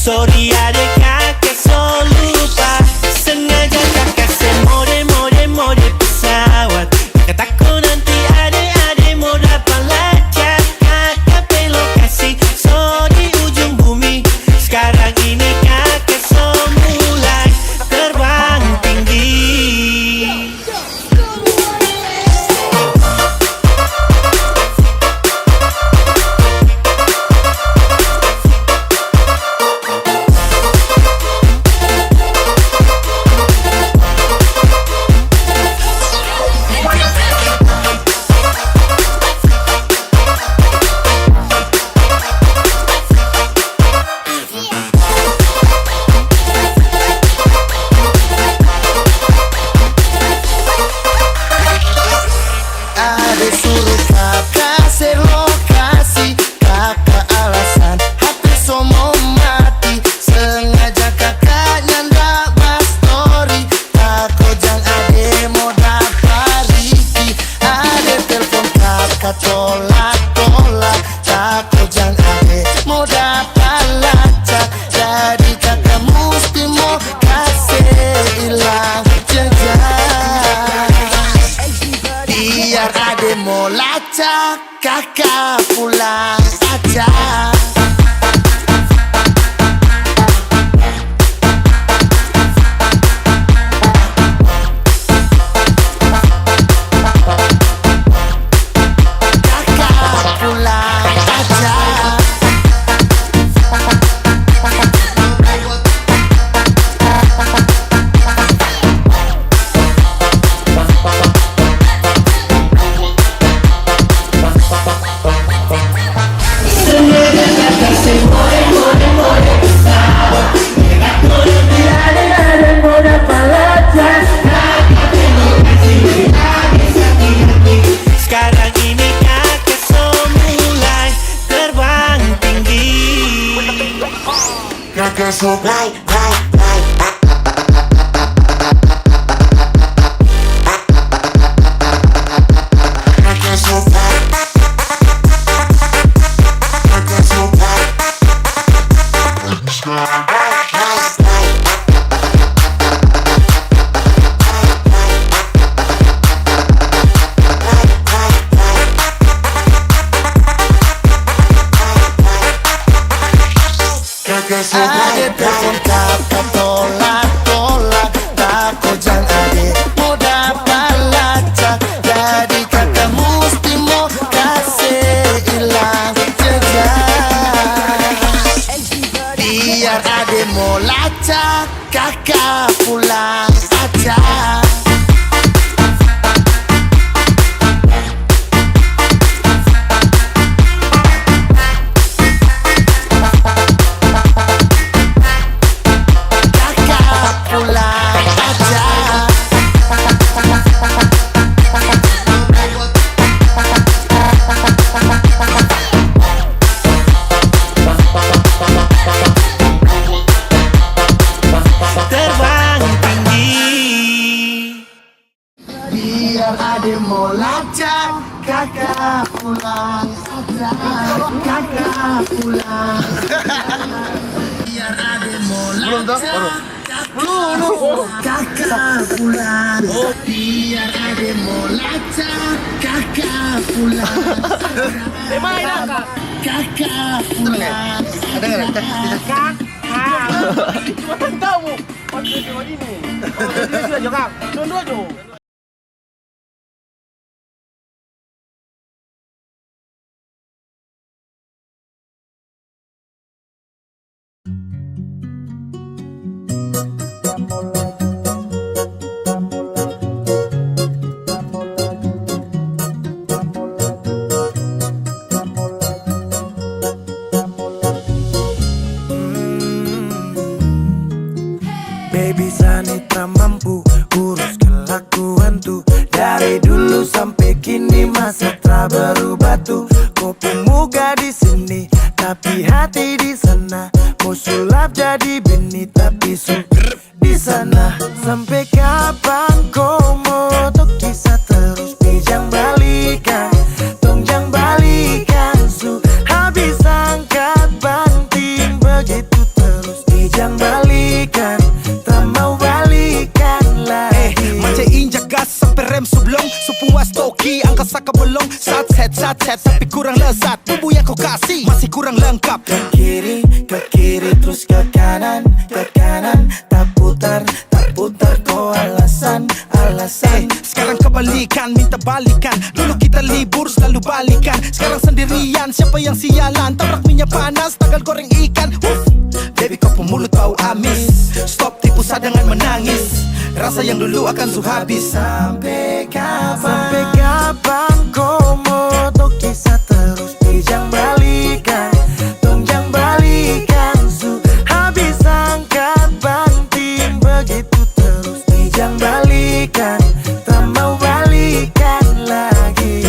Sorry adek kakak so lupa. Sengaja kakak semode pesawat. Kakak takut nanti adek mau dapat lacak. Kakak belok kasih so di ujung bumi. Sekarang ini kakak so mulai terbang tinggi. Adek suruh kakak share lokasi. Kakak alasan HP so mau mati. Sengaja kakak nyanda bas story. Takut jang adek mau dapat Riki. Adek telepon kakak tolak. Takut jang adek mau dapat lacak. Jadi kakak mesti mau kasih hilang jejak. Biar adek mau lacak, kakak pulang aja. Kakak pulang aja. Sekarang ini kakak so mulai terbang tinggi. Kakak so baik. Kakak so baik. Kakak so baik. Adek telepon kakak tolak. Takut jang adek mau dapat lacak. Jadi kakak mesti mau kasih hilang jejak. Biar adek mau lacak, kakak pulang aja. Pulang aja. Terbang tinggi. Biar adek mau lacak, kakak pulang aja. Kakak pulang. Biar adek mau lacak, kakak pulang. Biar adek mau lacak, kakak pulang. Kakak pulang. Cuma tahu, waktu ini. Dia juga, dua. Baby Sanitra mampu urus kelakuan tuh. Dari dulu sampai kini masa tak berubah tuh. Kopi muka di sini tapi hati di sana. Mau sulap jadi bini tapi suka di sana. Sampai kapan kau mau tuh kisah terus? Pijang balikan, tongjang balikan su. Habis angkat banting begitu terus. Pijang balikan, tak mau balikan lagi. Macam injak gas sampai rem sublong, sepuas toki angkat saka bolong. Sat set tapi kurang lezat. Bumbu yang kau kasih masih kurang lengkap. Ke kiri terus ke kanan tak putar kau alasan. Sekarang kebalikan, minta balikan. Dulu kita libur selalu balikan. Sekarang sendirian, siapa yang sialan? Tabrak minyak panas, tagal goreng ikan. Baby kau pemulut bau amis. Stop tipu sadangan menangis. Rasa yang dulu akan habis. Sampai kapan kau mau kisah terus? Pijang balikan, tongjang balikan. Habis angkat banting begitu terus. Pijang balikan, tak mau balikan lagi.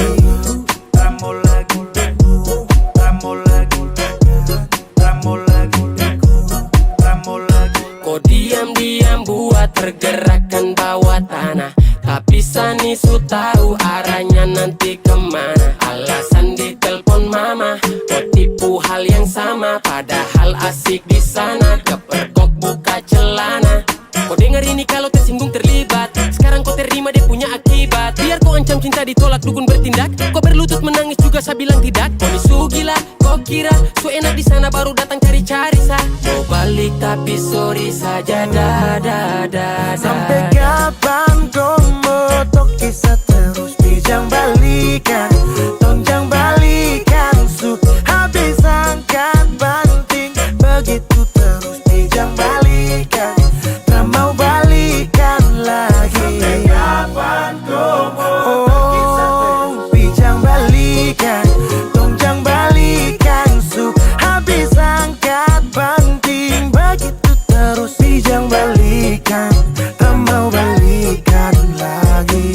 Kau diam-diam buat pergerakan bawah tanah. Tapi Sani su tahu arahnya nanti kemana. Alasan di telepon mama, kau tipu hal yang sama. Padahal asik di sana, kepergok buka celana. Kau dengar ini kalau tersinggung terlibat. Sekarang kau terima dia punya akibat. Biar kau ancam cinta ditolak dukun bertindak. Kau berlutut menangis juga saya bilang tidak. Kau ni su gila, kau kira su enak di sana baru datang cari-cari sa. Mau balik tapi sorry saja da. Sampai kapan kau mau kisah terus? Pijang balikan, tongjang balikan. Habis angkat banting begitu terus. Pijang balikan, tak mau balikan lagi. Sampai kapan kau mau kisah terus? Pijang balikan, tongjang balikan. Habis angkat banting begitu terus. Pijang balikan, tak mau balikan lagi.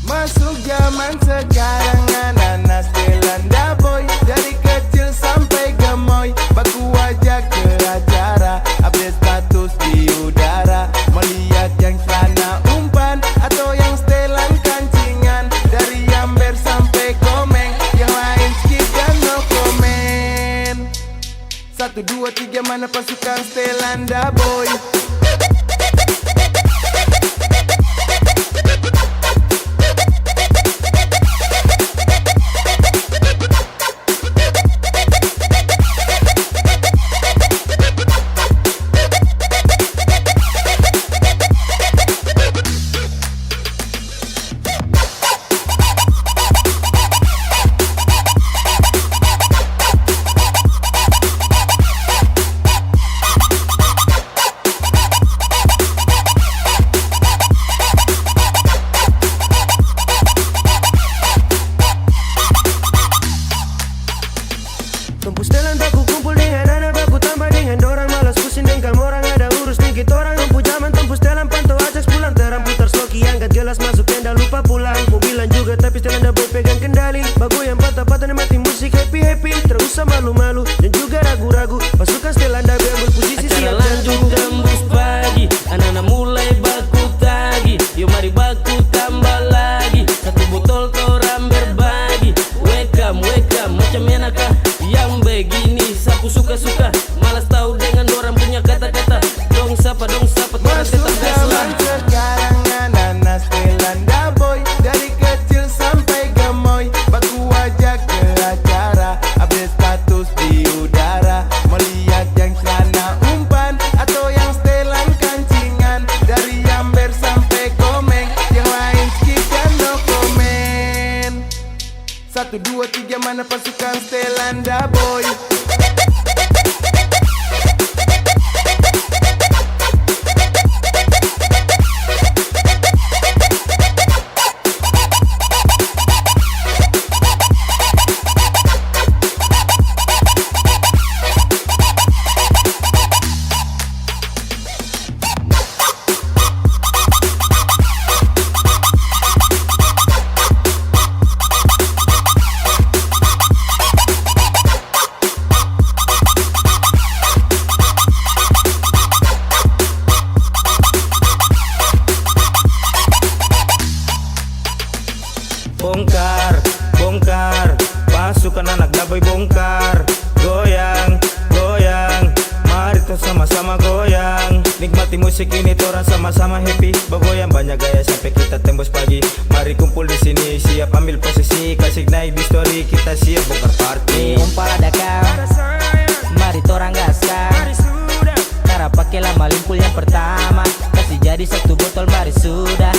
Masuk zaman sekarang ananas Belanda boy. Dari kecil sampai gemoy, baku wajah ke acara. Update status di udara, melihat yang celana umpan atau yang setelan kancingan. Dari Amber sampai Komeng, yang lain skip dan no komen. 1, 2, 3 mana pasukan Stelanda boy? Tempus telan baku kumpul dengan anak baku tambah dengan dorang. Malas pusing dengan orang ada urus dikit orang. Tempuh zaman tempus telan pantau ajak pulang. Terang putar sloki angkat gelas masuk tenda lupa pulang. Mobilan juga tapi setelan dah boy pegang kendali. Bagu yang patah-patah nikmati musik happy-happy. Terus malu-malu dan juga ragu-ragu. Pasukan setelan dah ambil posisi siap lanjut tembus pagi. Anak-anak mulai baku tagi. Yuk mari baku tambah lagi. Satu botol torang berbagi. Welcome macam enakah yang begini, sapu suka-suka. Malas tahu dengan orang punya kata-kata. Dong sapa orang tetap gaslah. Sekarang ananas Belanda boy. Dari kecil sampai gemoy, baku wajah ke acara. Update status di udara, melihat yang celana umpan atau yang setelan kancingan. Dari Amber sampai Komeng, yang lain skip dan no komen. 1, 2, 3 mana pasukan Stelanda boy? Nikmati musik ini torang sama-sama happy. Bergoyang banyak gaya sampai kita tembus pagi. Mari kumpul di sini, siap ambil posisi. Kasih naik di story, kita siap bongkar party. Kumpul ada kau, mari torang gaskan. Cara pakai lama limpul yang pertama. Kasih jadi satu botol mari sudah.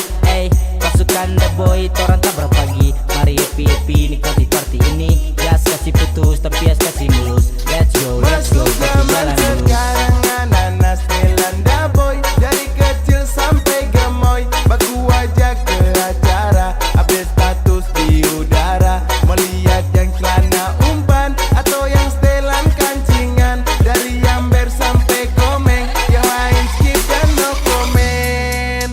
Pasukan The Boy, torang tabrak pagi. Mari happy-happy, nikmati party ini. Gas kasih putus, tapi as kasih mulus. Let's go, Masuk zaman sekarang anak-anak setelan The Boy. Dari kecil sampai gemoy, baku aja ke acara. Update status di udara. Melihat yang celana umpan atau yang setelan kancingan. Dari Amber sampai Komeng, yang lain skip dan no komen.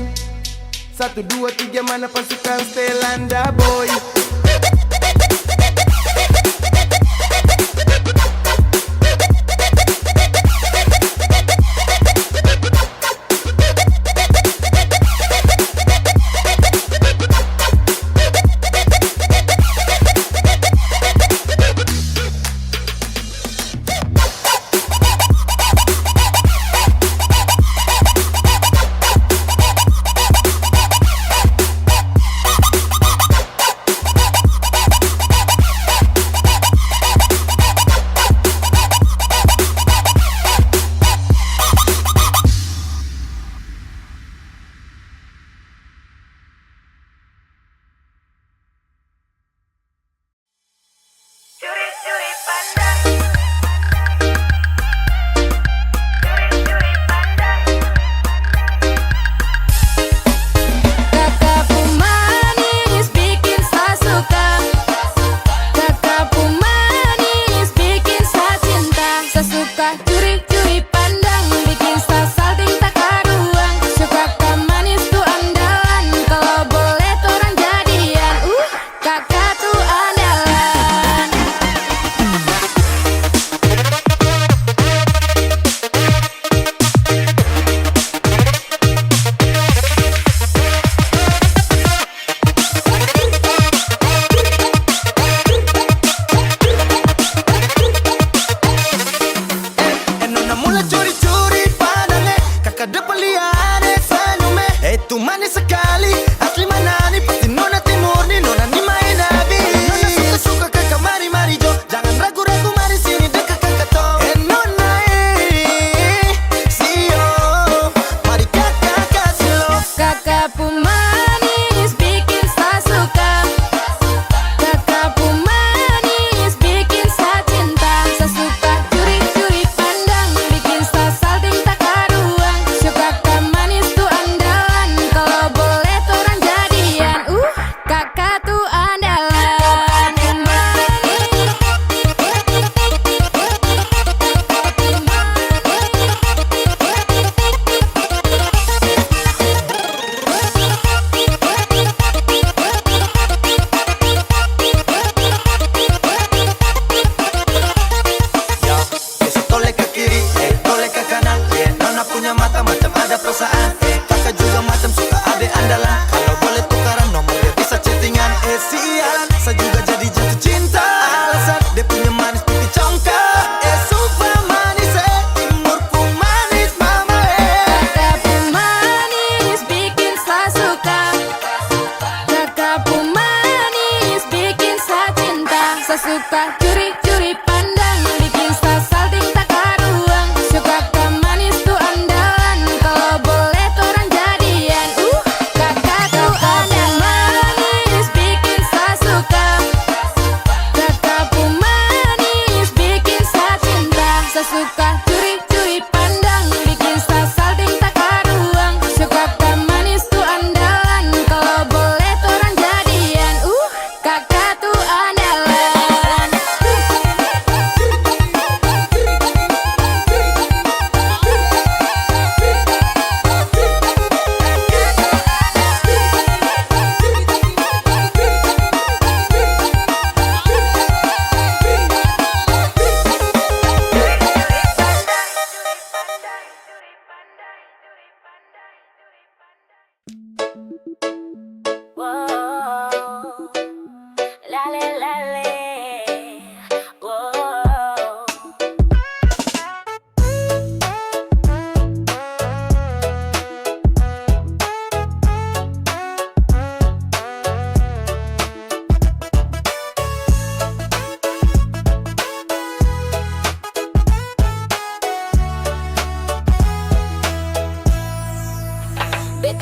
1, 2, 3 mana pasukan setelan The Boy.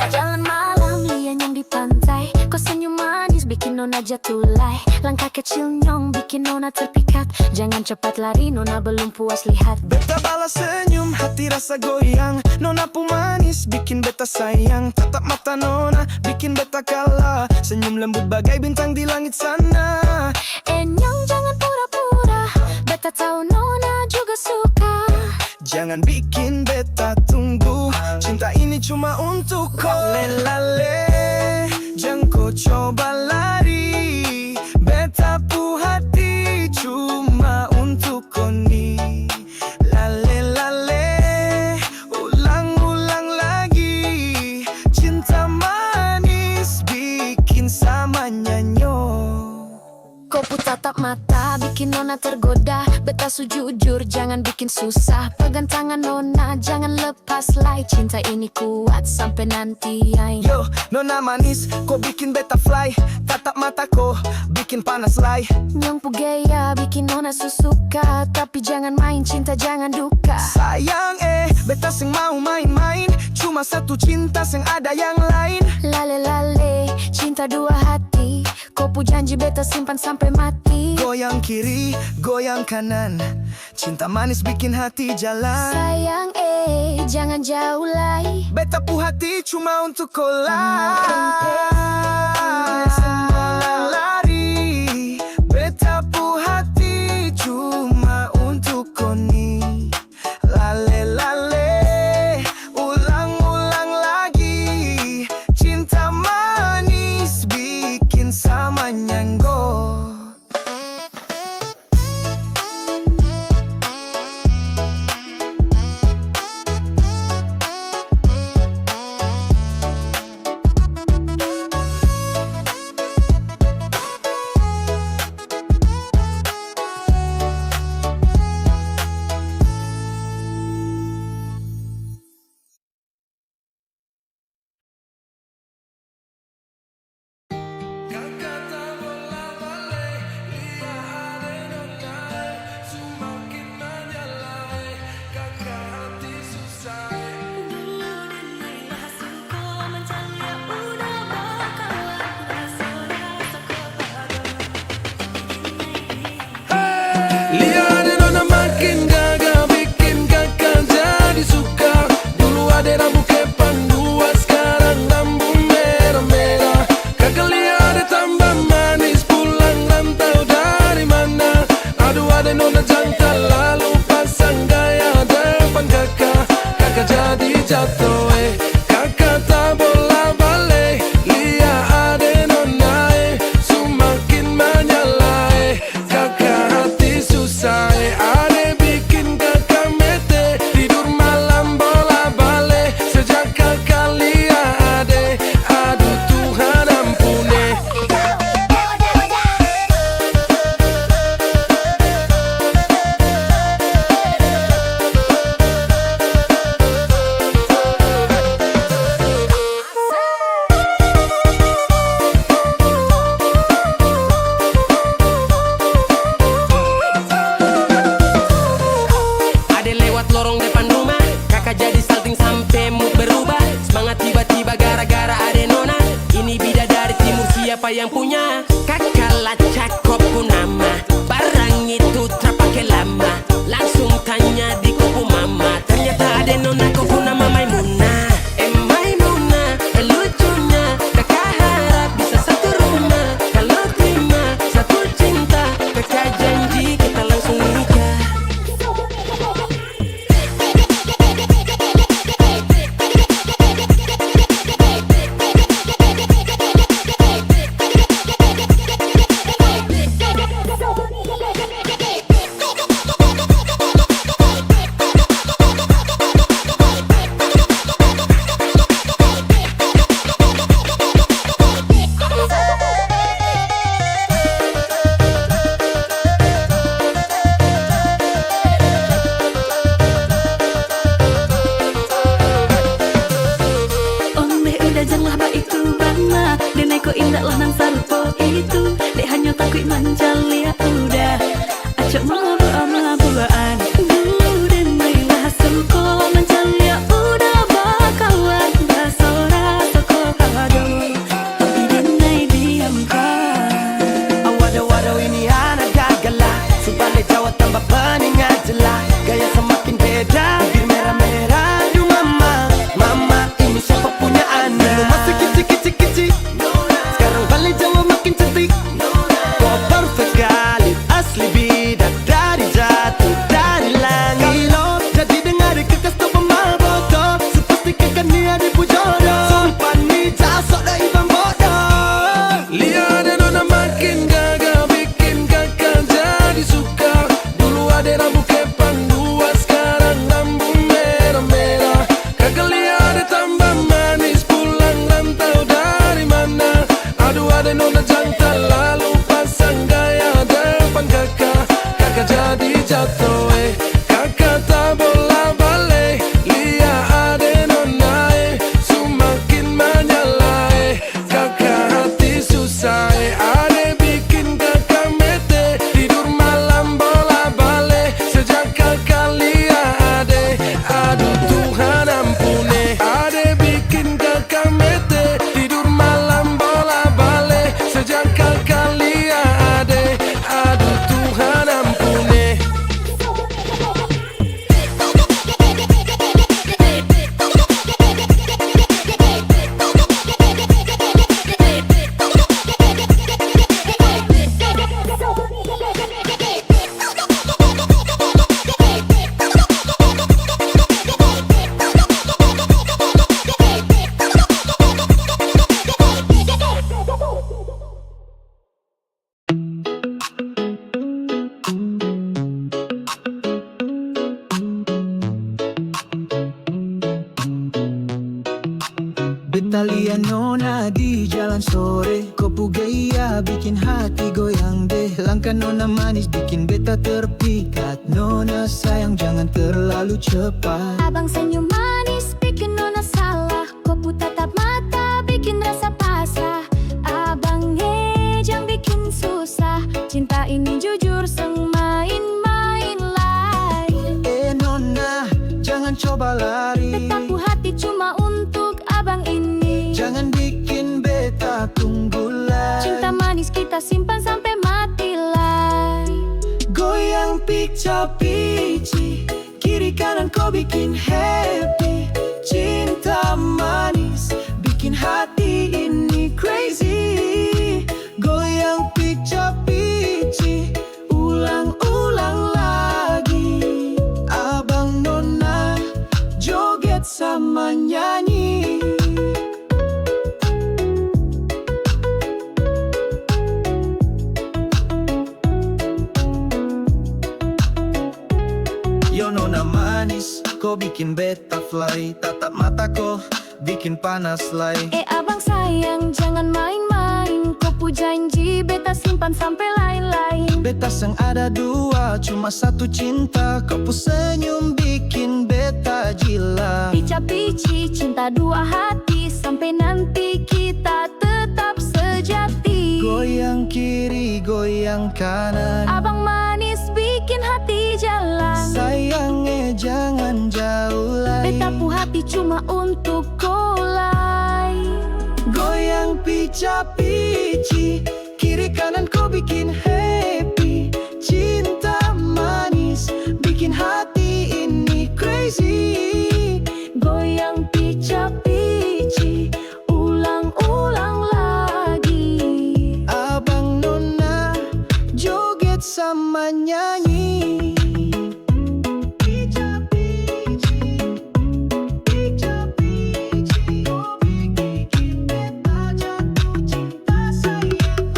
Jalan malam lian yang di pantai, kau senyum manis bikin nona jatulai. Langkah kecil nyong bikin nona terpikat. Jangan cepat lari nona belum puas lihat. Beta balas senyum hati rasa goyang. Nona pun manis bikin beta sayang. Tatap mata nona bikin beta kalah. Senyum lembut bagai bintang di langit sana. Nyong jangan pura-pura, beta tahu nona juga suka. Jangan bikin beta tunggu, cinta ini cuma untuk kau. Lelale, jangan kau coba lari. Beta pu hati cuma untuk kau ni. Lale lale, ulang-ulang lagi. Cinta manis bikin sama nyanyo. Kau pun tatap mata bikin nona tergoda. Beta sujujur jangan bikin susah. Pegang tangan nona jangan lepas lai. Cinta ini kuat sampai nanti ay. Yo, nona manis, kau bikin beta fly. Tatap mata kau bikin panas lai. Nyong pu gaya bikin nona susuka. Tapi jangan main cinta jangan duka. Sayang beta sing mau main-main. Cuma satu cinta sing ada yang lain. Lale lale, cinta dua hati. Kau pu janji beta simpan sampai mati. Goyang kiri, goyang kanan. Cinta manis bikin hati jalan. Sayang jangan jauh lai. Beta pu hati cuma untuk kau lah. Semua lari. Beta pu hati cuma untuk kau ni. Lale lale, ulang-ulang lagi. Cinta manis bikin sama nyanggo. Lihat nona makin gagah bikin kakak jadi suka. Dulu ada rambut kepang dua, sekarang rambut merah-merah. Kakak lihat tambah manis pulang rantau dari mana. Aduh ada nona jantan lalu pasang gaya depan kakak. Kakak jadi jatuh kakak tak bola balik. Lihat ada nona semakin menyala kakak hati susah ada bikin kakak mete. Tidur malam bola balik sejak kakak lihat ada. Aduh Tuhan ampuni. Ade lewat lorong depan rumah, kakak jadi salting sampai mood berubah. Semangat tiba-tiba gara-gara ade nona. Ini bidadari timur siapa yang punya? Kakak lacak kopu nama. Barang itu terpakai lama. Langsung tanya di kopu mama. Ternyata ade nona kopu nama Maimunah. Maimunah, lucunya kakak harap bisa satu rumah. Kalau terima satu cinta, kakak janji kita langsung nikah. Ombe udah janganlah baik tu bama. Denai ko indah lah nang sarupo itu. Dek hanya takut manjalia udah. Acok mabu ama-buaan. Denai lah sengko manjalia udah bakawan. Basora bodoh. Sumpah nih jasok dah ibang bodoh. Lihat ada nona makin gagah, bikin kakak jadi suka. Dulu ada rambut kepang dua, sekarang rambut merah-merah. Kakak lihat ada tambah manis, pulang rantau dari mana? Aduh ada nona jantan, lalu pasang gaya depan kakak. Kakak jadi jatuh, kakak tak bola balik. Lihat ada nona, semakin menyala, kakak hati susah, ada bikin kakak mete. Tidur malam bola balik, sejak kakak lihat ada. Aduh Tuhan ampuni, ada bikin kakak mete. Tidur malam bola balik, sejak kakak lihat ada. Aduh Tuhan ampuni. Betalia nona di jalan sore, kopu gaya bikin hati goyang deh. Langkah nona manis bikin beta terpikat. Nona sayang jangan terlalu cepat. Abang senyum manis bikin nona salah. Kopu tatap mata bikin rasa pasrah. Abang ngejang bikin susah. Cinta ini jujur seng main-main lai. Nona jangan coba lari. Betapu hati cuma untuk abang ini. Jangan bikin beta tunggu lagi. Cinta manis kita simpan sampai mati lai. Goyang pica pici, kiri kanan kau bikin happy. Cinta manis bikin hati ini crazy. Goyang pica pici, ulang-ulang lagi. Abang nona joget sama nyanyi. Yo nona manis, kau bikin beta fly. Tatap mata kau bikin panas lay. Abang sayang jangan main-main. Kopu janji beta simpan sampai lain-lain. Beta sang ada dua, cuma satu cinta. Kopu senyum bikin beta gila. Pica pici cinta dua hati. Sampai nanti kita tetap sejati. Goyang kiri, goyang kanan. Abang manis bikin hati jalan. Sayangnya jangan jauh lagi. Betapu hati cuma untuk kolai. Goyang pica pici, kiri kanan kau bikin happy. Cinta manis bikin hati ini crazy. Goyang pica pici, ulang-ulang lagi. Abang nona joget sama nyanyi. Pica pici, pica pici, kau bikin beta jatuh cinta sayang.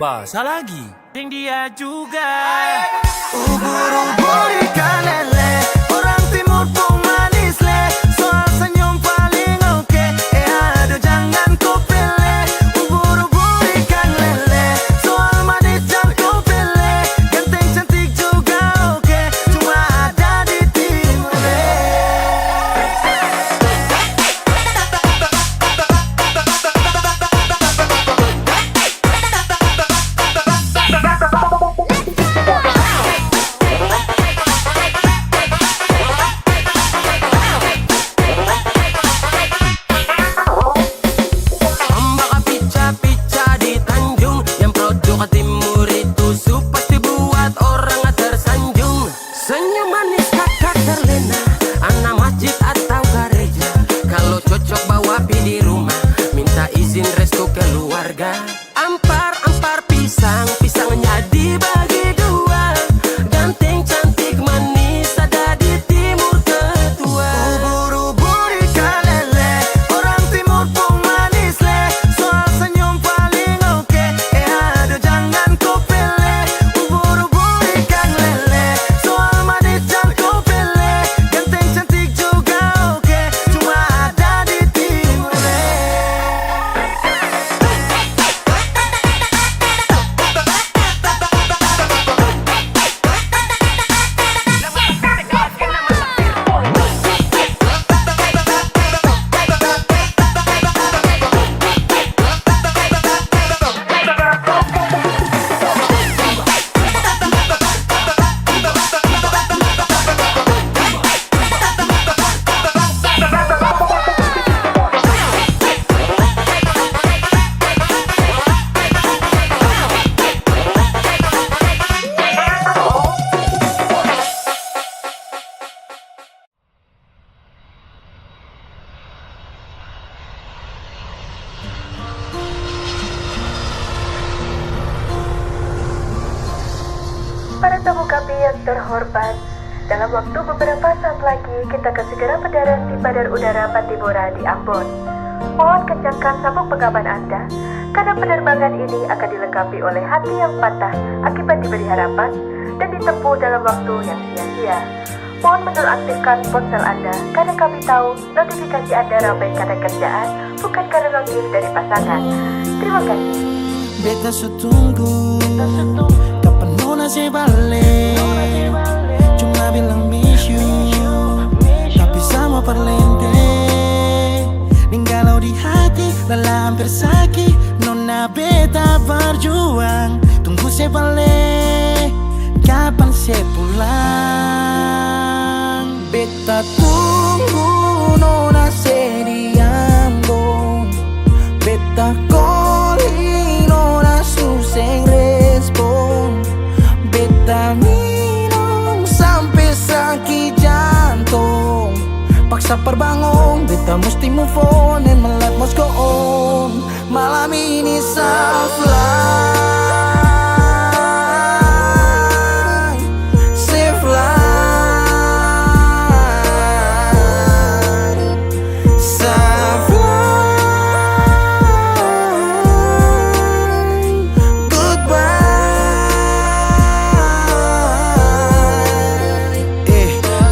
Basah lagi. Yang dia juga. Ubur-ubur ikan lele, orang timur pun manis le. Soal senyum paling oke, aduh jangan kau pilih. Ubur-ubur ikan lele, soal manis jangan kau pilih. Ganteng cantik juga oke, cuma ada di timur le. Ambaka pica-pica di Tanjung, yang produk timur itu pasti buat orang tersanjung. Senyum manis kakak terlena, anak masjid atau gereja. Kalau cocok bawa pi di rumah, minta izin restu keluarga. Ampar-ampar pisang, pisangnya dibagi dua. Ganteng cantik manis ada di timur ketua. Ubur-ubur ikan lele, orang timur pun manis le. Soal senyum paling oke, aduh jangan kau pilih. Ubur-ubur ikan lele, soal manis jangan kau pilih. Ganteng cantik juga oke, cuma ada di timur le. Para tamu kami yang terhormat, dalam waktu beberapa saat lagi kita akan segera mendarat di Bandar Udara Pattimura di Ambon. Mohon kencangkan sabuk pengaman Anda, karena penerbangan ini akan dilengkapi oleh hati yang patah akibat diberi harapan dan ditempuh dalam waktu yang sia-sia. Mohon menonaktifkan ponsel Anda, karena kami tahu notifikasi Anda ramai karena kerjaan, bukan karena notif dari pasangan. Terima kasih. Beta sutunggu, kapan nona se balik. Cuma bilang miss you, tapi sama perlente. Ninggalau di hati, lelah hampir sakit. Nona beta berjuang, tunggu se balik. Kapan se pulang? Beta tunggu nona se di Ambon. Beta calling nona suseng respon. Beta minum sampai sakit jantung. Paksa perbangun, beta mesti move on and my life must go on. Malam ini soft life, safe life, soft life, goodbye.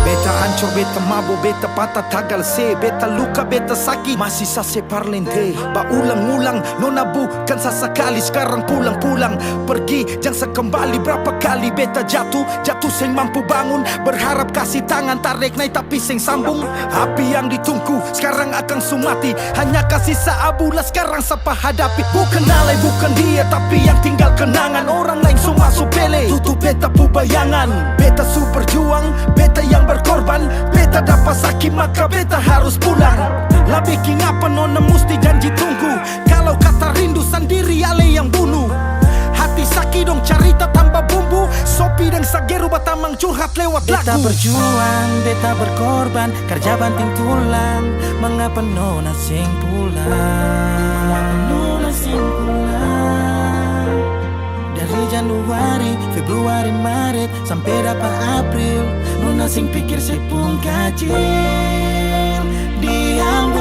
Beta ancur, beta mabuk, beta patah tagal se. Beta luka, beta sakit, masih sase parlente. Ba ulang-ulang, nona bukan sesekali. Sekarang pulang-pulang, pergi jangan sekembali. Berapa kali beta jatuh seng mampu bangun. Berharap kasih tangan, tarik naik tapi seng sambung. Api yang ditunggu, sekarang akan sumati. Hanya kasih seabulah, sekarang siapa hadapi. Bukan alay, bukan dia, tapi yang tinggal kenangan. Orang lain semua supele, tutup beta pu bayangan. Beta su berjuang, beta yang berkorban. Beta dapat sakit maka beta harus pulang. Lah bikin apa nona mesti janji tunggu. Kalau kata rindu sendiri ale yang bunuh. Hati sakit dong cerita tambah bumbu. Sopi dan sageru batamang curhat lewat lagu. Beta berjuang, beta berkorban, kerja banting tulang. Mengapa nona sing pulang? Mengapa nona sing pulang? Dari Januari, Februari, Maret sampai dapat April. Nona sing pikir saya pun kacil di Ambon.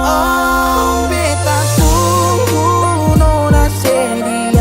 Oh, beta tunggu nona se di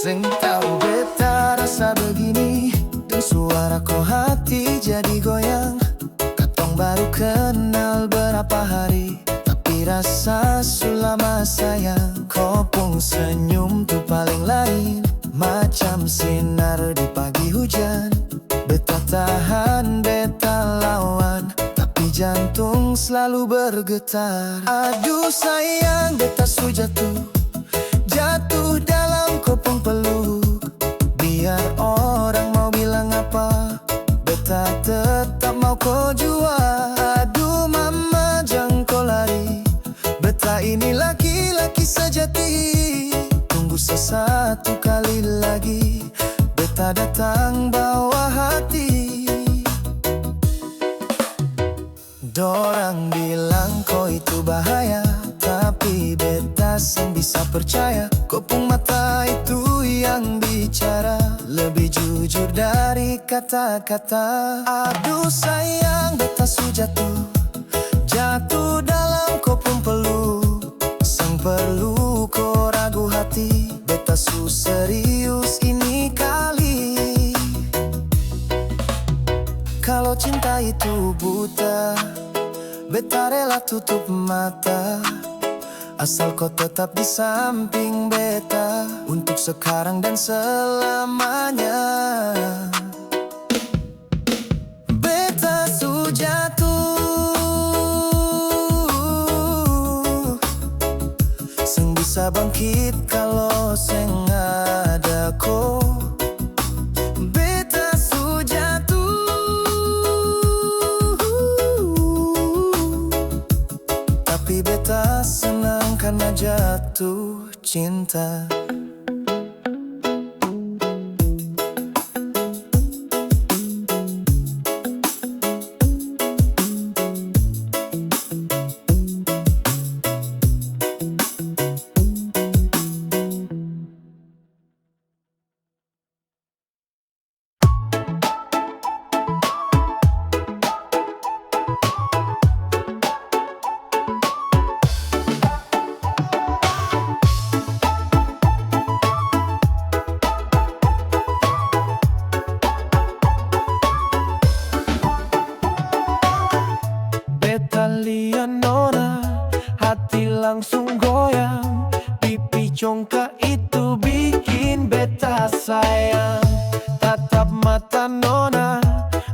Seng tahu beta rasa begini, dan suara kau hati jadi goyang. Katong baru kenal berapa hari, tapi rasa sulama sayang. Kau pun senyum tuh paling lain, macam sinar di pagi hujan. Beta tahan, beta lawan, tapi jantung selalu bergetar. Aduh sayang, beta su jatuh dalam kopong peluk. Biar orang mau bilang apa, beta tetap mau kau jua. Aduh mama jangan kau lari, beta ini laki-laki sejati. Tunggu sesatu kali lagi, beta datang bawa hati. Dorang bilang kau itu bahaya, tapi beta seng bisa percaya. Kopong mata itu yang bicara, lebih jujur dari kata-kata. Aduh sayang, beta su jatuh dalam kopong peluk. Sang perlu kau ragu hati, beta su serius ini kali. Kalau cinta itu buta, beta rela tutup mata, asal kau tetap di samping beta, untuk sekarang dan selamanya. Beta su jatuh, seng bisa bangkit kalau seng ada kau. Beta su jatuh, tapi beta senang karena jatuh cinta. Langsung goyang, pipi congkak itu bikin beta sayang. Tatap mata nona,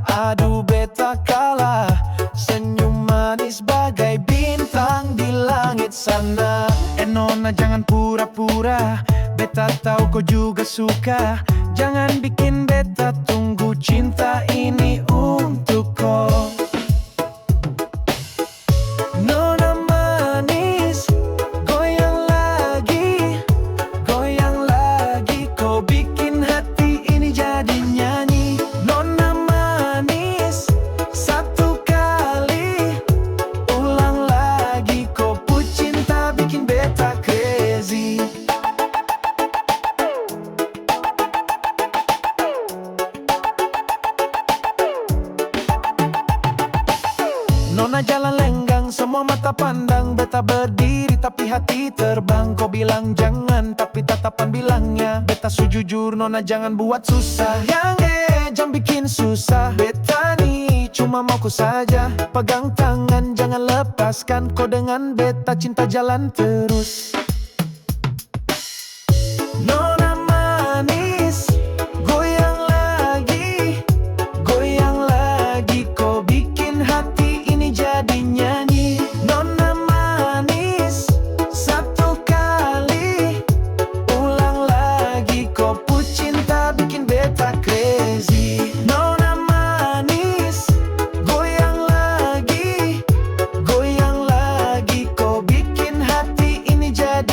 aduh beta kalah. Senyum manis bagai bintang di langit sana. Nona jangan pura-pura, beta tahu kau juga suka. Jangan bikin beta tunggu, cinta ini untuk kau. Nona manis, goyang lagi, kau bikin hati ini jadi nyanyi. Nona manis, satu kali, ulang lagi, kau pun cinta bikin beta crazy. Nona jalan lenggang, semua mata pandang. Beta berdiri tapi hati terbang. Kau bilang jangan, tapi tatapan bilangnya. Beta sujujur, nona jangan buat susah. Jangan bikin susah. Beta nih cuma mau ku saja. Pegang tangan, jangan lepaskan. Kau dengan beta cinta jalan terus. Nona manis, goyang lagi, kau bikin hati ini jadi nyanyi. Nona manis, satu kali, ulang lagi, kau pun cinta bikin beta crazy. Nona manis, goyang lagi, kau bikin hati ini jadi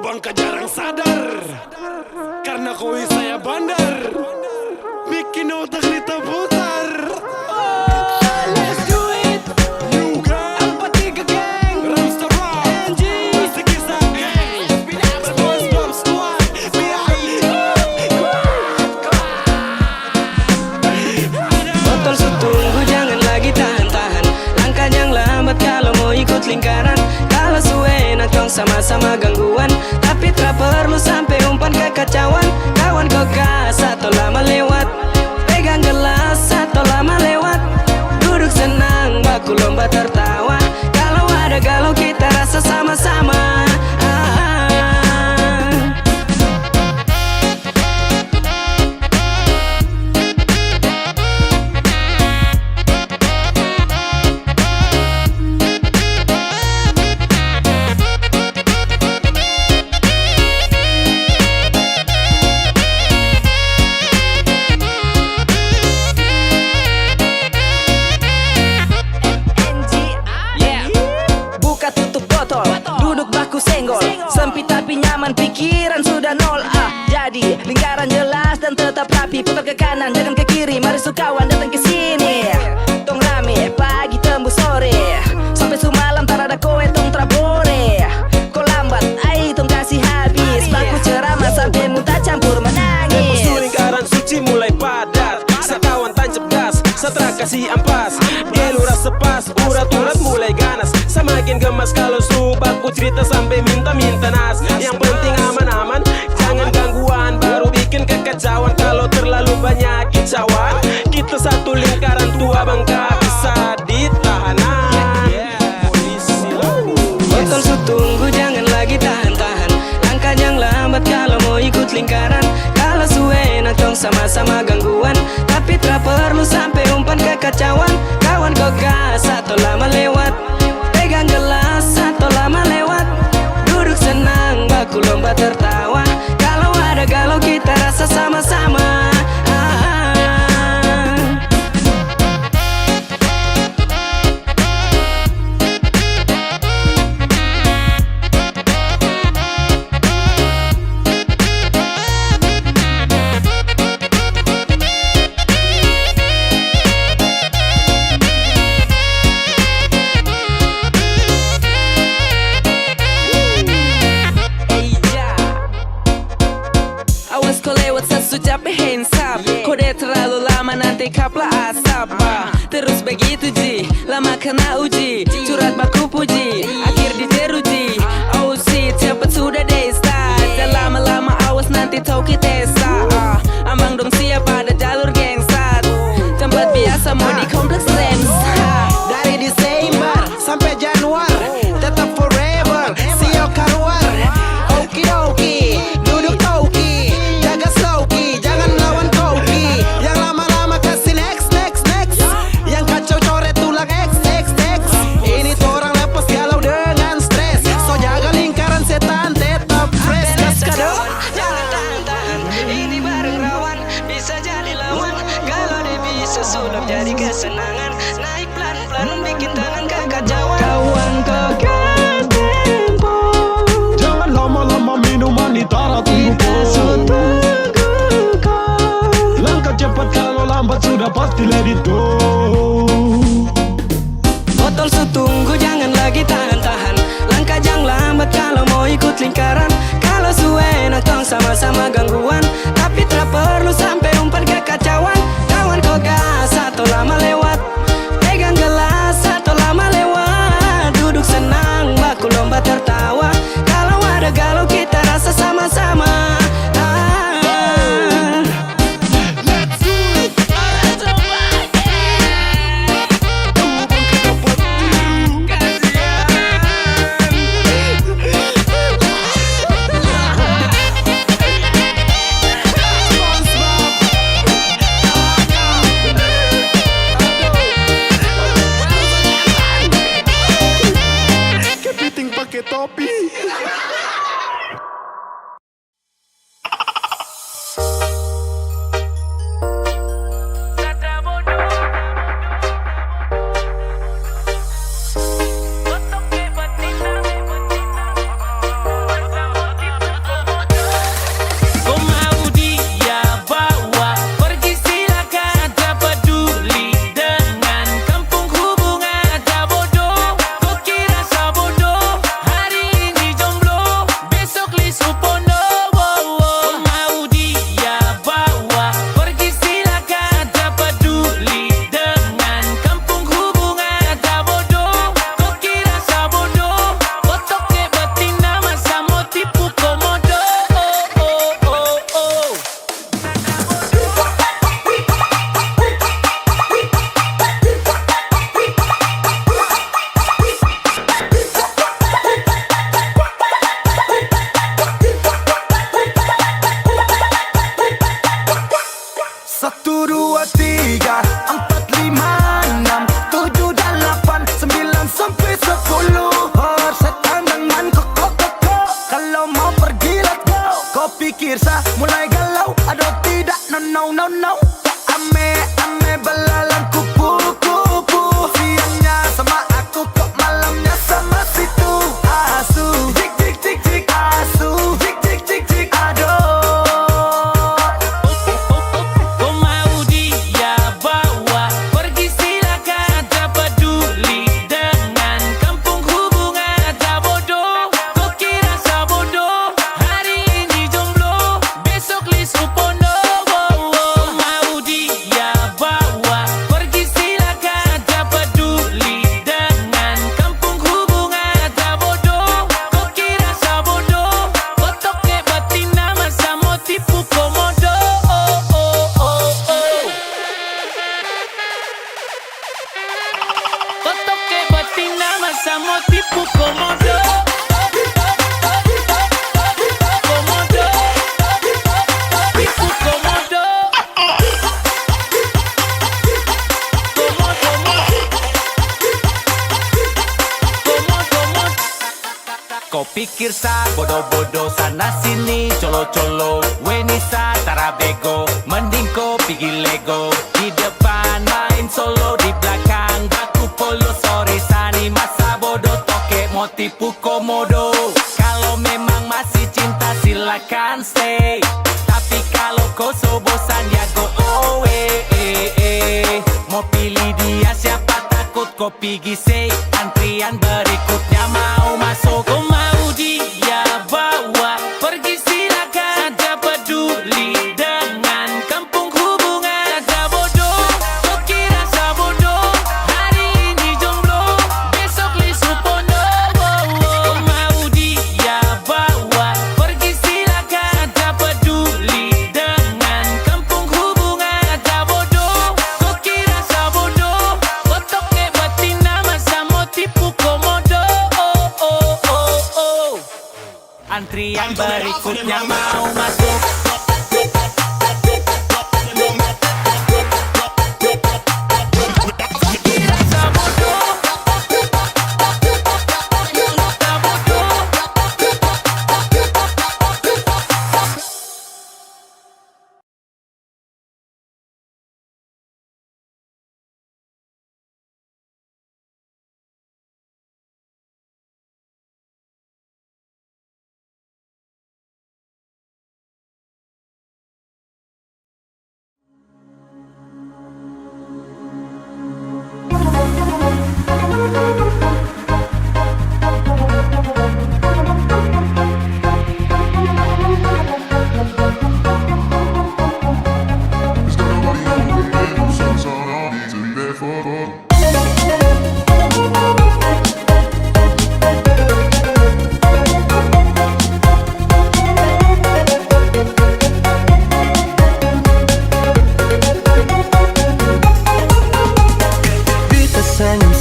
bangka jarang sadar karena koi saya bandar, bikin otak kita putar. Let's do it. Juga Alpha 3 Gang, Ramster Rock, NG, Sikisa Gang, SpongeBob Squad, Botol setunggu jangan lagi tahan-tahan, langkah yang lambat kalau mau ikut lingkaran. Kalau suwe enak dong sama-sama gangguan, tapi tak perlu sampai umpan kekacauan. Kawan kau gas atau lama lewat, pegang gelas atau lama lewat, duduk senang baku lomba tertawa. Kalau ada galau kita rasa sama-sama. Sempit tapi nyaman, pikiran sudah nol. Jadi lingkaran jelas dan tetap rapi, putar ke kanan jangan ke kiri. Mari sukawan datang ke sini, tong rame pagi tembus sore, sampai sumalam tak ada kowe tong trabore. Kau lambat, ai tong kasih habis, baku ceramah sampai muntah campur menangis. Musuh lingkaran suci mulai padat, sekawan tancap gas, setelah kasih ampas, gelura sepas, urat-urat mulai ganas. Semakin gemas kalau baku cerita sampai minta-minta nas. Yang penting aman-aman, jangan gangguan, baru bikin kekacauan. Kalau terlalu banyak kicauan, kita satu lingkaran tua bangka bisa ditahanan. Botol setunggu jangan lagi tahan-tahan, langkah yang lambat kalau mau ikut lingkaran. Kalau suwe enak dong sama-sama gangguan, tapi tak perlu sampai umpan kekacauan. Kawan kau gas atau lama lewat, pegang gelas atau lama lewat, duduk senang baku lomba tertawa. Kalau ada galau kita rasa sama-sama. Kode terlalu lama nanti kapla asap. Terus begitu ji, lama kena uji, curhat baku puji, akhir diteruji. Oh shit, cepet sudah deh start, dan lama-lama awas nanti tau kita sa. Ambang dong siap pada jalur gengsat, tempat biasa mau di kompleks Rems. Dari Desember sampai Januari, tetap forever, siok karuar. Oki-oki, duduk toki, jaga sloki, jangan lawan koki. Yang lama-lama kasih next. Yang kacau coret tulang X. Ini tuh orang lepas galau dengan stres, so jaga lingkaran setan tetap fresh. Kaskado jangan tahan-tahan, ini bareng rawan, bisa jadi lawan. Kalau dia bisa sulap jadi kesenangan, naik pelan-pelan bikin tangan kekacauan. Kawan kau gas tempo, jangan lama-lama minuman di tarat kita tunggu kau. Langkah cepat kalau lambat sudah pasti let it go. Botol setunggu jangan lagi tahan-tahan, langkah jangan lambat kalau mau ikut lingkaran. Kalau suwe enak dong sama-sama gangguan, tapi tak perlu sampai umpan kekacauan. Kawan kau gas atau lama lewat, pegang gelas atau lama lewat, duduk senang baku lomba tertawa. Kalau ada galau kita rasa sama-sama. SpongeBob sama tipu komodo. Komodo, tipu komodo. Kau pikir sa bodoh-bodoh sana sini colo-colo Wenisa tara bego mending kau pergi lego di depan main solo di belakang baku polo sorry sani masa bodoh toke mau tipu komodo kalau memang masih cinta silakan stay tapi kalau kau so bosan ya go away mau pilih dia siapa takut kau pergi say antrian berikutnya mau masuk kau mau dia bawa pergi silakan ada peduli dengan kampung hubungan ada bodoh kau kira sa bodoh hari ini jomblo besok lisu pono kau mau dia bawa pergi silakan ada peduli dengan kampung hubungan ada bodoh kau kira sa bodoh otok ngebatin nama sama tipu komodo antrian berikutnya mau masuk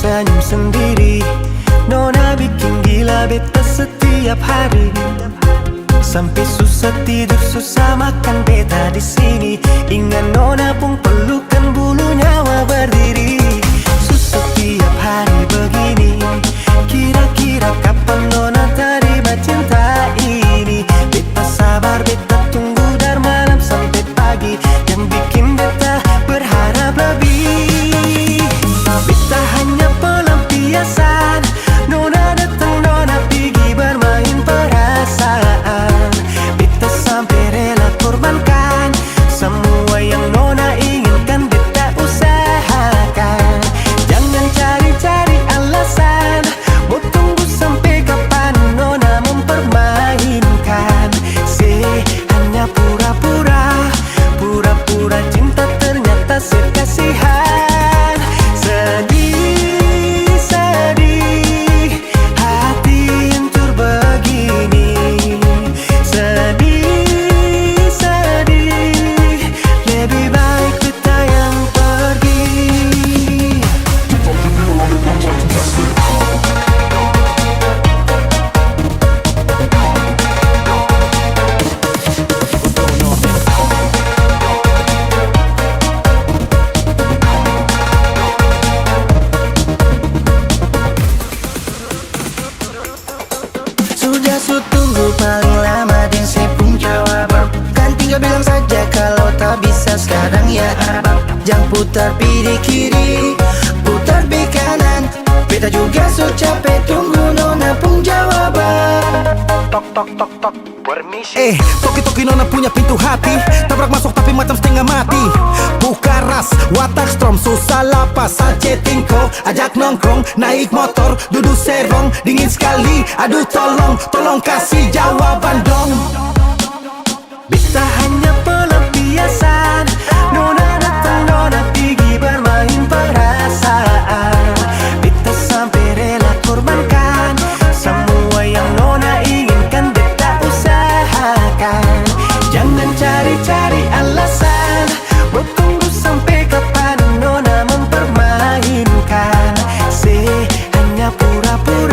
senyum sendiri Nona bikin gila beta setiap hari Sampai susah tidur, susah makan beta di sini Ingat Nona pun pelukan bulu nyawa berdiri Susah tiap hari begini Kira-kira kapan Nona terima cinta ini Beta sabar, beta tunggu dari malam sampai pagi Yang bikin beta berharap lebih Beta hanya pelampiasan Nona datang, Nona pergi bermain perasaan Beta sampai rela korbankan Semua yang Nona inginkan beta usahakan Jangan cari-cari alasan Mau tunggu sampai kapan Nona mempermainkan hanya pura-pura Pura-pura cinta ternyata sekasihan Sedih, sedih Hati hancur begini Sedih, sedih Lebih baik kita yang pergi Sudah su tunggu paling lama dan saya pun jawab Kan tinggal bilang saja kalau tak bisa sekarang ya Jangan putar pilih kiri, putar be kanan Beta juga so capek tunggu Nona pun jawaban Tok tok tok tok permisi Toki-toki Nona punya pintu hati Tabrak masuk tapi macam setengah mati Buka ras, watak strom, susah lapas Chatting ko, ajak nongkrong Naik motor, duduk serong Dingin sekali, aduh tolong Tolong kasih jawaban dong Beta hanya pelampiasan Nona datang, Nona pergi bermain perasaan Beta sampai rela korbankan Semua yang Nona inginkan beta usahakan Jangan cari-cari alasan Mau tunggu sampai kapan Nona mempermainkan Hanya pura-pura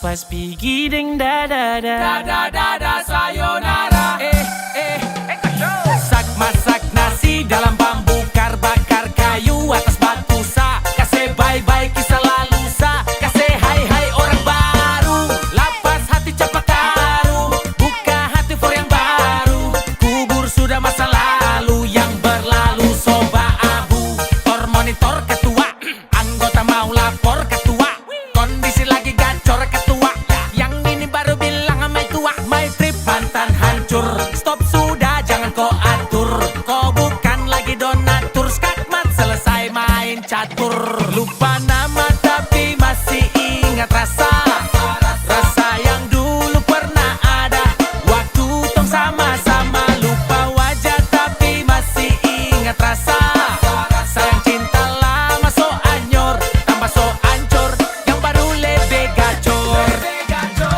pas pergi ding da da da sayonara. Masak nasi dalam bambu kar bakar kayu atas batu sa. Kasih bye-bye kisah lalu sa. Kasih hai-hai orang baru. Lapas hati capak taruh. Buka hati for yang baru. Kubur sudah masa lalu yang berlalu. Soba abu. Tor monitor ketua. Anggota mau lapor ketua. Kondisi lagi gacor ketua. Yang ini baru bilang sama tua. My trip mantan hancur. Stop sudah jangan kau atur. Kau bukan lagi donatur. Skakmat selesai main catur. Lupa nama tapi masih ingat rasa. Rasa yang dulu pernah ada. Waktu tong sama-sama. Lupa wajah tapi masih ingat rasa. Sayang cinta lama so anyor. Tambah so ancur. Yang baru lebih gacor.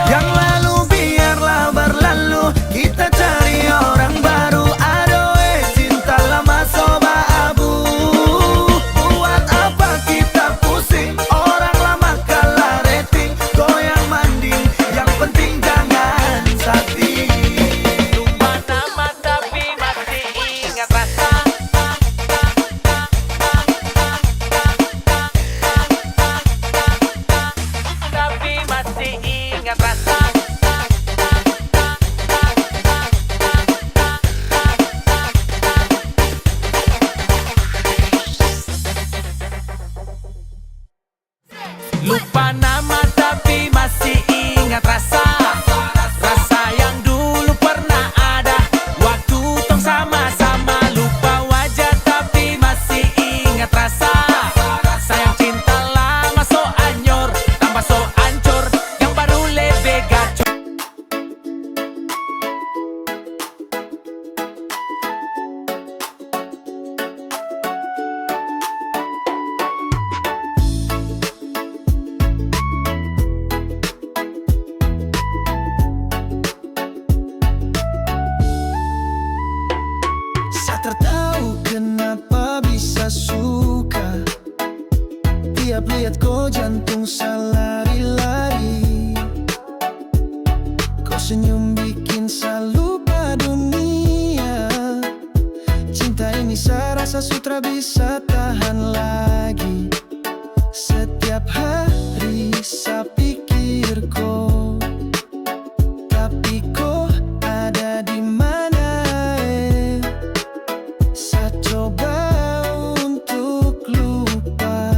Yang lalu biarlah berlalu. Kita cari orang baru. Aduh cinta lama soba abu. Buat apa kita pusing? Orang lama kalah rating. Goyang manding. Yang penting jangan sakit. Lupa nama tapi masih ingat rasa. Tapi masih ingat rasa. Lupa nama tapi masih ingat rasa. Rasa yang dulu pernah ada. Waktu tong sama-sama. Lupa wajah tapi masih ingat rasa. Sayang cinta lama so anyor. Tambah so ancur. Yang baru lebih gacor. Saya tertahu kenapa bisa suka. Tiap lihat kau jantung saya lari-lari. Kau senyum bikin saya lupa dunia. Cinta ini saya rasa sutra bisa tahan lagi. Setiap hari saya pikir kau. Tapi kau ada di mana? Saya coba untuk lupa,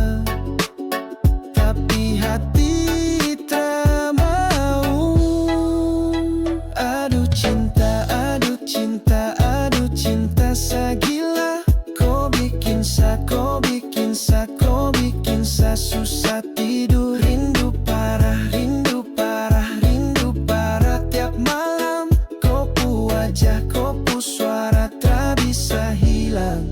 tapi hati tak mau. Aduh cinta, aduh cinta, aduh cinta saya gila. Kau bikin saya, kau bikin saya, kau bikin saya susah tidur. Rindu parah, rindu parah, rindu parah tiap malam. Kau pu wajah, kau pu suara tak bisa hilang.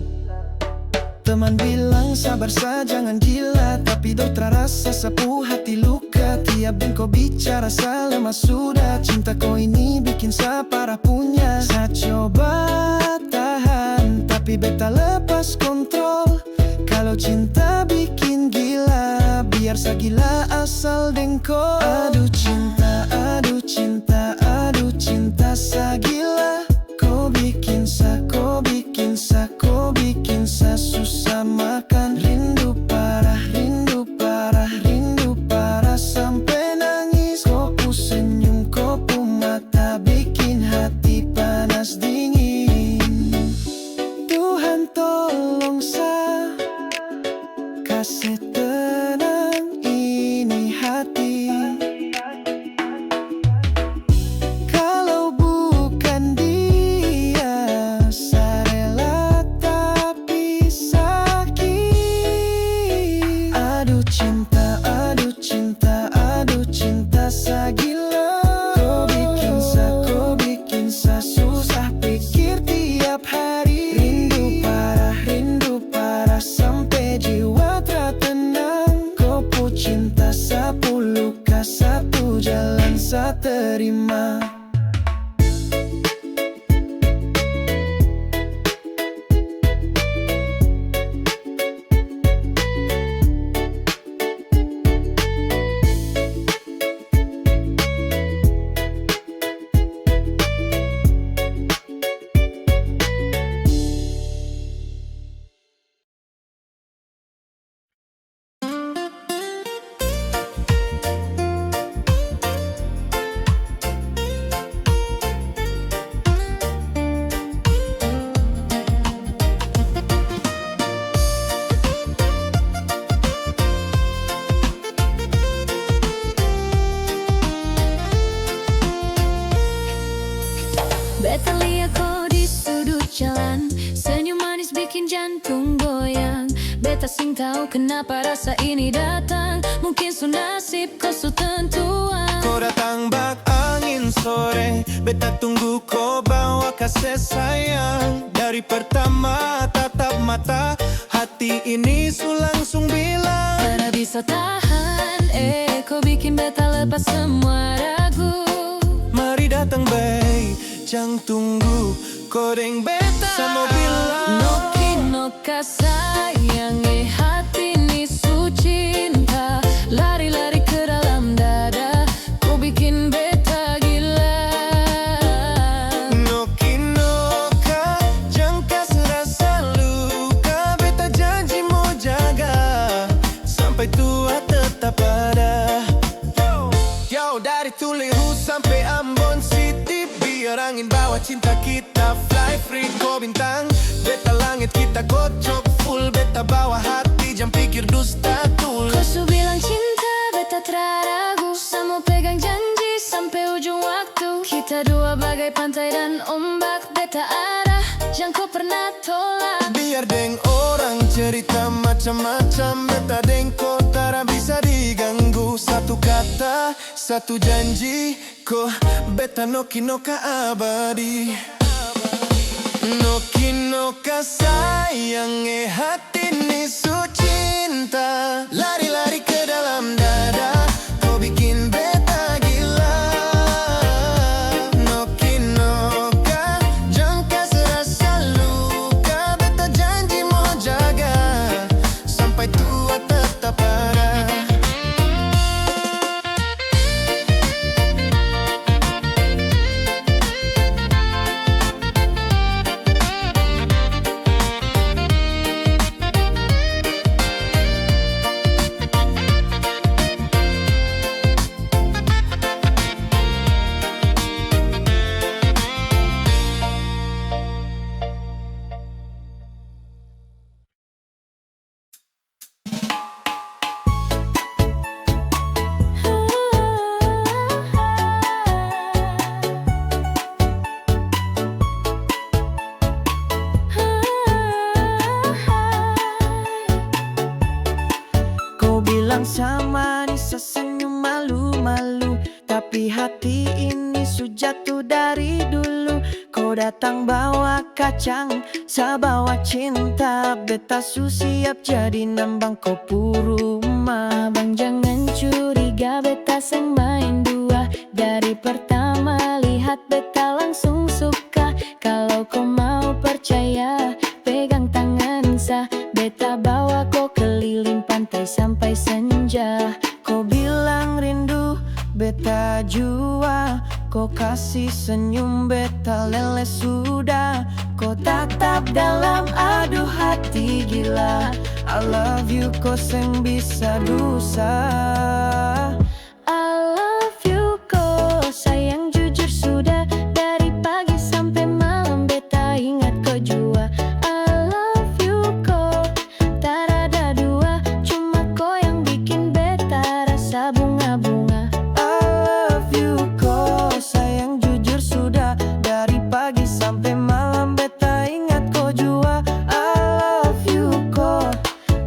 Teman bilang sabar saja jangan gila. Tapi dokter rasa sapu hati luka. Tiap dan kau bicara saya lemah sudah. Cinta kau ini bikin saya parah punya. Saya coba tahan tapi beta lepas kontrol. Kalau cinta bikin gila, biar saya gila asal dengko. Aduh cinta, aduh cinta, aduh cinta saya gila. Kau bikin saya, kau bikin saya, kau bikin saya susah makan. Rindu parah, rindu parah, rindu parah sampai nangis. Kau pu senyum, kau pu mata bikin hati panas dingin. Tuhan tolong saya kasih tenang ini hati. Kalau bukan dia, saya rela tapi sakit. Aduh cinta, aduh cinta, aduh cinta saya gila. Kau bikin saya susah pikir tiap hari. Rindu parah sampai jiwa tak tenang. Kau pu cinta, sapu luka, satu jalan saya terima. tahu kenapa rasa ini datang. Mungkin su nasib kau su tentuan. Kau datang bak angin sore, beta tunggu kau bawa kasih sayang. Dari pertama tatap mata, hati ini su langsung bilang Mana bisa tahan, kau bikin beta lepas semua ragu. mari datang bae, jangan tunggu. Kau deng beta sama bilang Noki noka sayang, hati ini su cinta. Lari-lari ke dalam dada, kau bikin beta gila. Noki noka, jangan kasih rasa luka. Beta janji mau jaga, sampai tua tetap ada. Yo, dari Tulihu sampai Ambon City, biar angin bawa cinta kita fly free. Kau bintang, beta langit kita gocok full. Beta bawa hati, jangan pikir dusta tul. Kau su bilang cinta, beta teraragu. Sama pegang janji sampai ujung waktu. Kita dua bagai pantai dan ombak. Beta arah, jangan kau pernah tolak. Biar deng orang cerita macam-macam, beta deng kota bisa diganggu. Satu kata, satu janji, ko beta noki noka abadi. Noki noka sayang, hati ini su cinta. Lari-lari ke dalam dada, kau bikin beta gila. Noki noka, jangan kasih rasa luka. Beta janji mau jaga, sampai tua tetap ada. Kau bilang sama Nisa senyum malu-malu, tapi hati ini su jatuh dari dulu. Kau datang bawa kacang, saya bawa cinta. Beta su siap jadi nambang kau puruma. Abang jangan curiga, beta seng main dua. Dari pertama lihat beta langsung suka. Kalau kau mau percaya, pegang tangan sa. Beta bawa kau keliling pantai sampai senja. Kau bilang rindu, beta jua. Kau kasih senyum, beta lele sudah. Kau tatap dalam, aduh hati gila. I love you, kau seng bisa dusa. I love you kau sayang, jujur sudah. Dari pagi sampai malam beta ingat kau jua. I love you kau, tak ada dua. Cuma kau yang bikin beta rasa bunga-bunga. I love you, kau sayang jujur sudah. Dari pagi sampai malam beta ingat kau jua. I love you, kau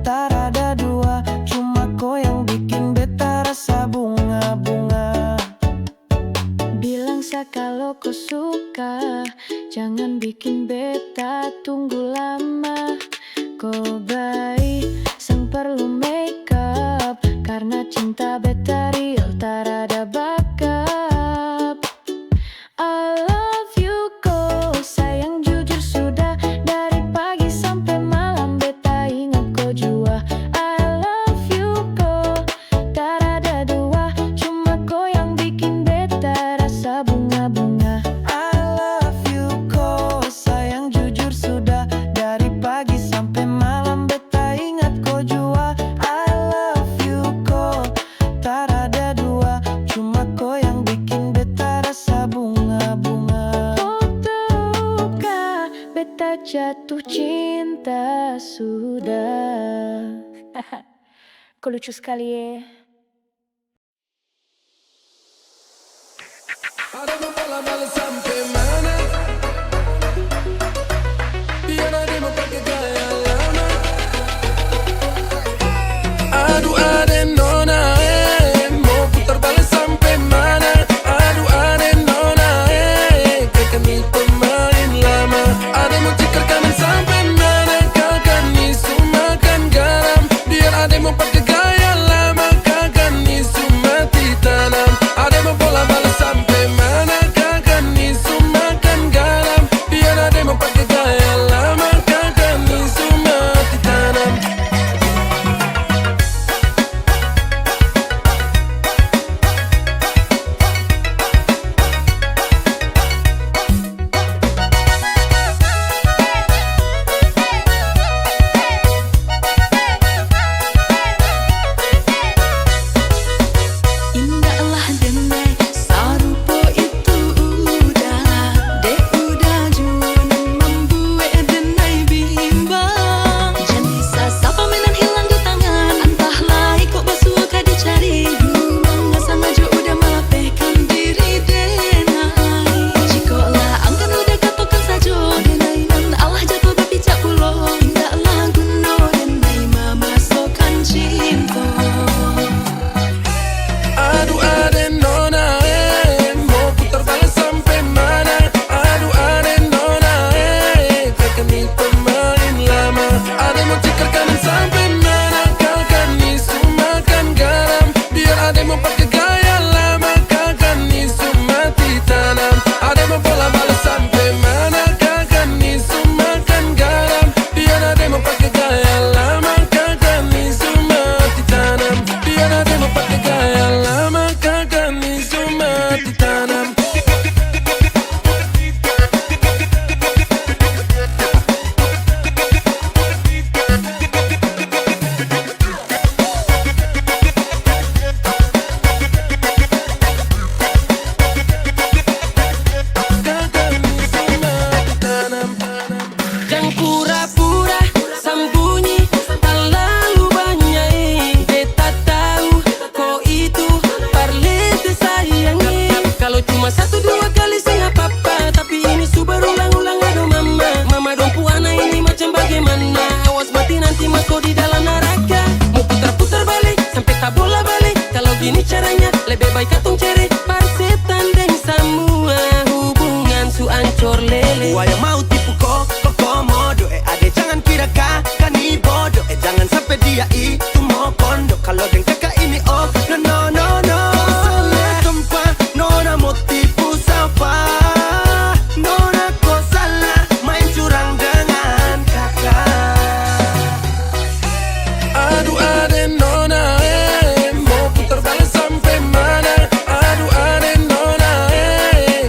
tak ada dua. Cuma kau yang bikin beta rasa bunga-bunga. Bilang sa kalau kau suka, jangan bikin beta tunggu lama. Kau baik, sang perlu make up. Karena cinta beta real, tak ada backup. I love you kau sayang jujur sudah. Dari pagi sampai malam beta ingat kau jua. I love you kau, tak ada dua. Cuma kau yang bikin beta rasa bunga-bunga. I love you, kau sayang jujur sudah. Dari pagi sampai malam beta ingat kau jua. I love you, kau tak ada dua. Cuma kau yang bikin beta rasa bunga-bunga. Oh tahukah beta jatuh cinta sudah. Kau lucu sekali ya. Ada bala-bala sampai mana? Biar ada mau pakai gaya lama. mau pakai gaya lama, kagak nisu mati tanam. Ada mau bola balas sampai mana, kagak nisu makan garam. Dia ada mau pakai gaya lama, kagak nisu mati tanam. Dia ada mau pakai gaya lama, kagak nisu mati tanam. Jangan pura-pura sembunyi, terlalu banyak. Beta tahu kau itu parlete sayangi. Kalau cuma 1-2 kali sih nggak apa-apa, tapi ini su berulang-ulang. Aduh mama, mama dompu anak ini macam bagaimana? Awas mati nanti mas kau di dalam neraka. Mau putar-putar balik sampai tak bola balik. Kalau gini caranya lebih baik katong cari parsetan dan semua hubungan su ancor lele. Gua yang mau tipu kok komodo, ade jangan kira kan ni bodoh, jangan sampai dia itu mau kondo. Kalau deng kakak ini oh no no no no. Salah tempat, nona mau tipu siapa? Nona kok salah main curang dengan kakak. Aduh ade nona mau putar balik sampai mana? Aduh ade nona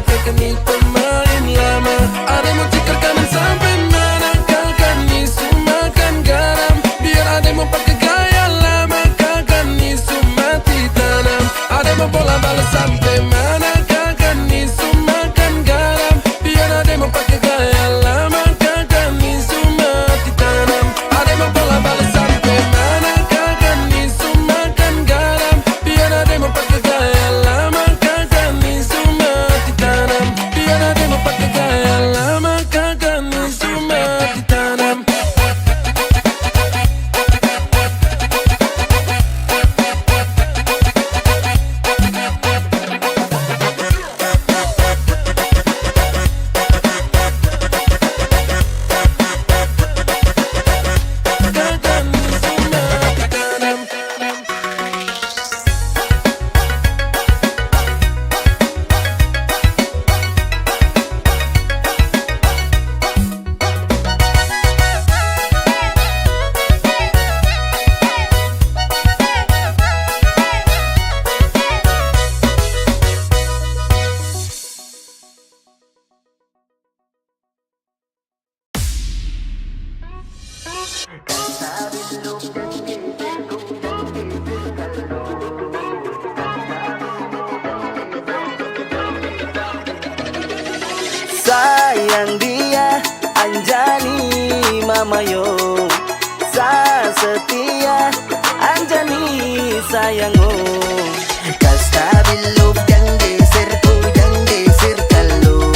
kakak ni pemain lama. Ade mau tikar kanan sampai mana? Kakak nisu makan garam. Biar ade mau pakai gaya lama, kakak nisu mati tanam. Ade mau bola balas sampai mana? Kakak nisu makan garam. Biar ade mau pakai gaya lama, kakak nisu mati tanam. Ade mau bola balas sampai mana? Kakak nisu makan garam. Biar ade mau pakai gaya lama, kakak nisu mati tanam. Biar ade mau pakai gaya lama, kakak nisu mati tanam. Kakak nisu mati tanam. Sayang dia Anjani mama yo, sa setia Anjani sayango. Kastabiluf jang geserku jang geser kalau.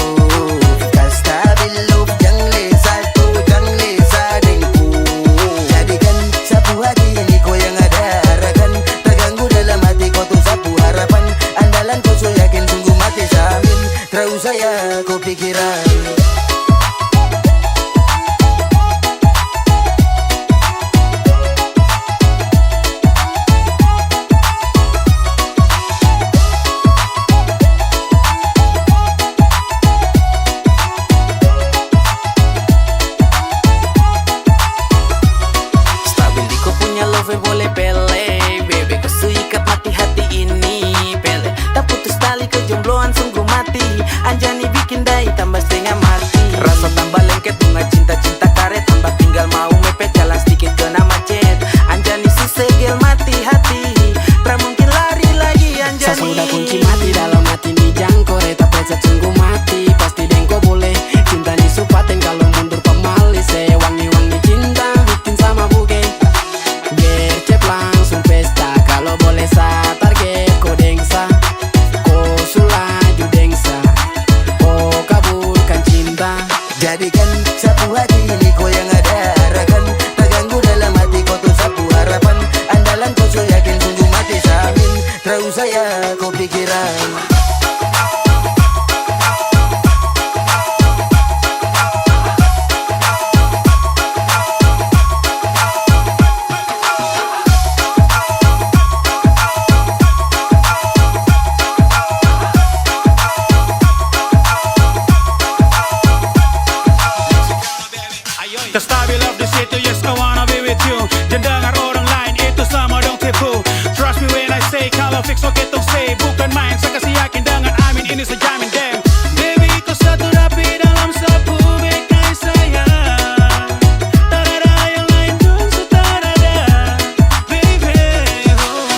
Kastabiluf jang lesatu jang lesadengku. Jadikan sapu hati ini kau yang ada arahkan. Terganggu dalam hati kau tuh sapu harapan. Andalan kau so yakin sungguh mati samin. Terus saya kau pikiran. Stabil di kau punya love boleh pele. Bebe kau suikat mati hati ini pele. Tak putus tali kejombloan sungguh mati. Anjani bikin dai tambah setengah mati. Rasa tambah lengket bunga cinta-cinta karet. Tambah tinggal mau mepet jalan sedikit kena macet. Anjani susegel mati hati. Tak mungkin lari lagi Anjani. Saya sudah kunci mati dalam hati ni jangkore. Tak pecat sungguh mati. Pasti dengko boleh. Cinta ni supaten kalau mundur pemalis. Wangi-wangi cinta bikin sama buge. Gercep langsung pesta. Kalau boleh sa target ko dengsa. Ko sulaju dengsa. Ko kabulkan cinta. Jadikan sapu hati ini kau yang ada arahkan. Terganggu dalam hati kau tuh sapu harapan. Andalan kau so yakin sungguh mati samin. Terus saya kau pikiran. udah fix oke tong stay. Bukan main, saya kasih yakin dengan amin ini sejamin damn. Baby kau satu rapi dalam sapu bekai sayang. Tak ada yang lain dong sutarada. Baby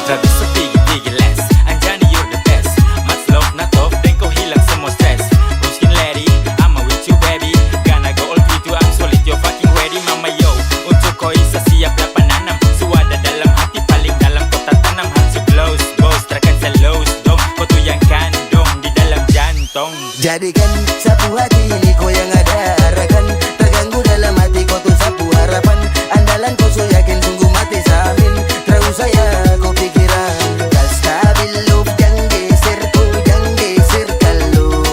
Tak bisa tinggi less, Anjani you're the best. Much love not off, dan kau hilang semua stress. Ruskin lady, I'm with you baby. Gonna go all with you, I'm solid, you're fucking ready mama yo. Untuk kau isa siap lapan nanam. Suada dalam hati paling dalam kota tanam. Hati close, boss, terakan selos dong. Kau tu yang kandung di dalam jantung. Jadikan sapu hati ini kau yang ada arahkan. Terganggu dalam hati kau tuh sapu harapan. Andalan kau so yakin sungguh mati samin. Terus saya kau pikiran. Kastabil love jangan geser tu jangan geser kalau.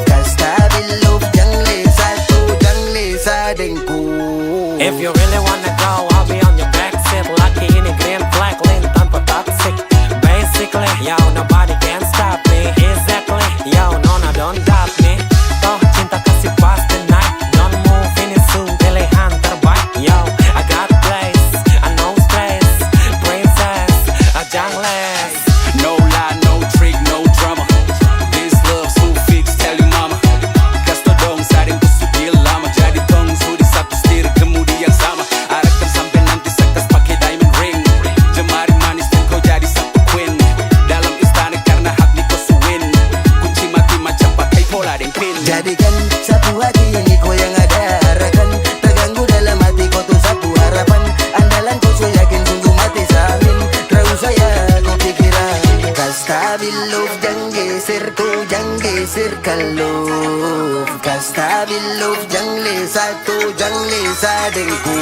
Kastabil love jangan lesa tu jangan lesa dengku. If you really wanna go, I'll be on your backseat. Lucky ini green flag, lean tanpa toxic. Basically, yo, nobody can stop me. Exactly, yo, no, don't doubt me. Toh cinta kasih pas the night. Don't move ini soon, pilihan terbaik. Yo, I got place, I know stress. Princess, a jungless. No lie, no trick, no drama. This love so fix, tell you mama. Kasto dong, saring ko sugil lama. Jadi tong sudi satu setir, kemudian sama. Arahkan sampai nanti sekas pakai diamond ring. Jemari manis dan kau jadi satu queen. Dalam istana karena hati kau suwin. Kunci mati macam pakai pola dan pin. Jadikan sapu hati ini kau yang ada arahkan. Terganggu dalam hati kau tuh sapu harapan. Andalan kau so yakin sungguh mati samin. Terus saya kau pikiran. Kastabil love jangan geser tu jangan geser kalau. Kastabil love jangan lesa tu jangan lesa dengku.